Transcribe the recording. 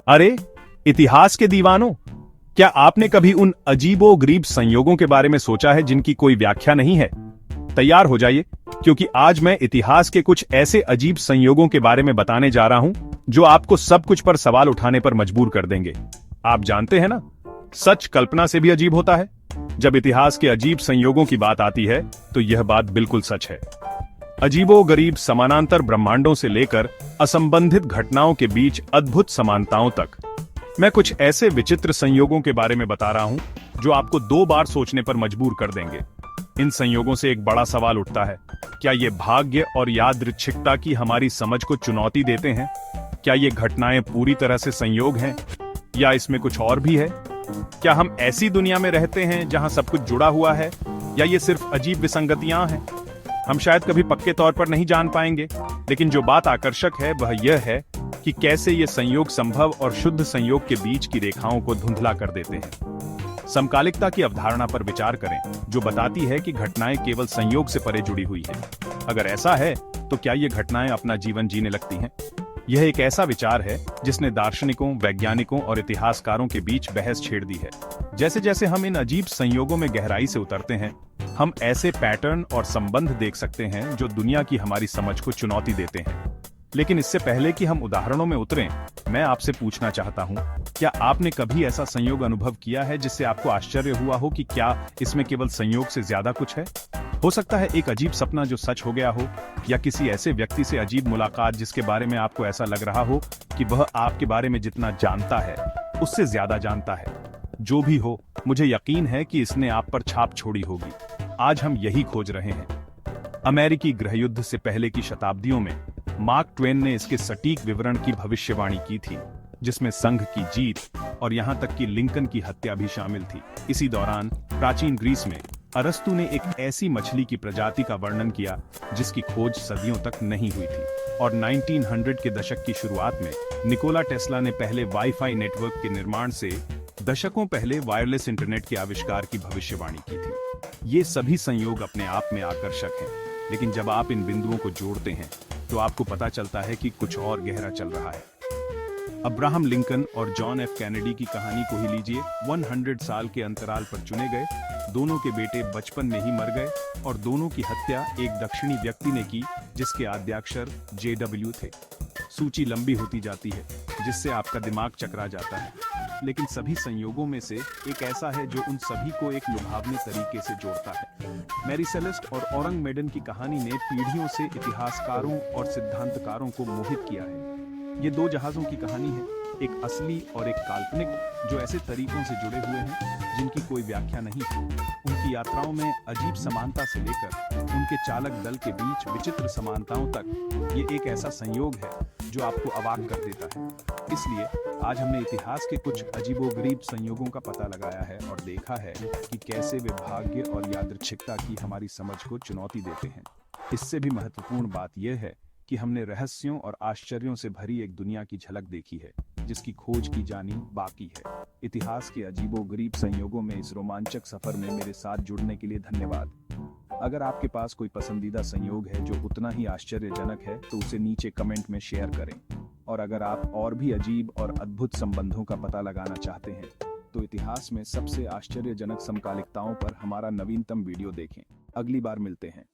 अरे, इतिहास के दीवानों, क्या आपने कभी उन अजीबोगरीब संयोगों के बारे में सोचा है जिनकी कोई व्याख्या नहीं है? तैयार हो जाइए, क्योंकि आज मैं इतिहास के कुछ ऐसे अजीब संयोगों के बारे में बताने जा रहा हूं जो आपको सब कुछ पर सवाल उठाने पर मजबूर कर देंगे। आप जानते हैं ना, सच कल्पना से भी अजीब होता है। जब इतिहास के अजीब संयोगों की बात आती है तो यह बात बिल्कुल सच है। अजीबोगरीब समानांतर ब्रह्मांडों से लेकर असंबंधित घटनाओं के बीच अद्भुत समानताओं तक, मैं कुछ ऐसे विचित्र संयोगों के बारे में बता रहा हूं जो आपको 2 बार सोचने पर मजबूर कर देंगे। इन संयोगों से एक बड़ा सवाल उठता है, क्या ये भाग्य और यादृच्छिकता की हमारी समझ को चुनौती देते हैं? क्या ये घटनाएं पूरी तरह से संयोग हैं, या इसमें कुछ और भी है? क्या हम ऐसी दुनिया में रहते हैं जहां सब कुछ जुड़ा हुआ है, या ये सिर्फ अजीब विसंगतियां हैं? हम शायद कभी पक्के तौर पर नहीं जान पाएंगे, लेकिन जो बात आकर्षक है वह यह है कि कैसे ये संयोग संभव और शुद्ध संयोग के बीच की रेखाओं को धुंधला कर देते हैं। समकालिकता की अवधारणा पर विचार करें, जो बताती है कि घटनाएं केवल संयोग से परे जुड़ी हुई हैं। अगर ऐसा है, तो क्या ये घटनाएं अपना जीवन जीने लगती हैं? यह एक ऐसा विचार है जिसने दार्शनिकों, वैज्ञानिकों और इतिहासकारों के बीच बहस छेड़ दी है। जैसे जैसे हम इन अजीब संयोगों में गहराई से उतरते हैं, हम ऐसे पैटर्न और संबंध देख सकते हैं जो दुनिया की हमारी समझ को चुनौती देते हैं। लेकिन इससे पहले कि हम उदाहरणों में उतरें, मैं आपसे पूछना चाहता हूं, क्या आपने कभी ऐसा संयोग अनुभव किया है जिससे आपको आश्चर्य हुआ हो कि क्या इसमें केवल संयोग से ज्यादा कुछ है? हो सकता है एक अजीब सपना जो सच हो गया हो, या किसी ऐसे व्यक्ति से अजीब मुलाकात जिसके बारे में आपको ऐसा लग रहा हो कि वह आपके बारे में जितना जानता है उससे ज्यादा जानता है। जो भी हो, मुझे यकीन है कि इसने आप पर छाप छोड़ी होगी। आज हम यही खोज रहे हैं। अमेरिकी गृहयुद्ध से पहले की शताब्दियों में मार्क ट्वेन ने इसके सटीक विवरण की भविष्यवाणी की थी, जिसमें संघ की जीत और यहां तक कि लिंकन की हत्या भी शामिल थी। इसी दौरान प्राचीन ग्रीस में अरस्तु ने एक ऐसी मछली की प्रजाति का वर्णन किया जिसकी खोज सदियों तक नहीं हुई थी। और 1900 के दशक की शुरुआत में निकोला टेस्ला ने पहले वाईफाई नेटवर्क के निर्माण से दशकों पहले वायरलेस इंटरनेट के आविष्कार की भविष्यवाणी की थी। ये सभी संयोग अपने आप में आकर्षक हैं, लेकिन जब आप इन बिंदुओं को जोड़ते हैं तो आपको पता चलता है कि कुछ और गहरा चल रहा है। अब्राहम लिंकन और जॉन एफ कैनेडी की कहानी को ही लीजिए। 100 साल के अंतराल पर चुने गए दोनों के बेटे बचपन में ही मर गए, और दोनों की हत्या एक दक्षिणी व्यक्ति ने की जिसके आद्याक्षर JW थे। सूची लंबी होती जाती है, जिससे आपका दिमाग चकरा जाता है, लेकिन सभी संयोगों में से एक ऐसा है जो उन सभी को एक लुभावने तरीके से जोड़ता है। मैरी सेलेस्ट और औरंग मेडन की कहानी ने पीढ़ियों से इतिहासकारों और सिद्धांतकारों को मोहित किया है। ये 2 जहाजों की कहानी है, एक असली और एक काल्पनिक, जो ऐसे तरीकों से जुड़े हुए हैं जिनकी कोई व्याख्या नहीं है। उनकी यात्राओं में अजीब समानता से लेकर उनके चालक दल के बीच विचित्र समानताओं तक, ये एक ऐसा संयोग है जो आपको अवाक कर देता है। इसलिए आज हमने इतिहास के कुछ अजीबोगरीब संयोगों का पता लगाया है और देखा है कि कैसे वे भाग्य और यादृच्छिकता की हमारी समझ को चुनौती देते हैं। इससे भी महत्वपूर्ण बात यह है कि हमने रहस्यों और आश्चर्यों से भरी एक दुनिया की झलक देखी है जिसकी खोज की जानी बाकी है। इतिहास के अजीबोगरीब संयोगों में इस रोमांचक सफर में मेरे साथ जुड़ने के लिए धन्यवाद। अगर आपके पास कोई पसंदीदा संयोग है जो उतना ही आश्चर्यजनक है तो उसे नीचे कमेंट में शेयर करें। और अगर आप और भी अजीब और अद्भुत संबंधों का पता लगाना चाहते हैं तो इतिहास में सबसे आश्चर्यजनक समकालिकताओं पर हमारा नवीनतम वीडियो देखें। अगली बार मिलते हैं।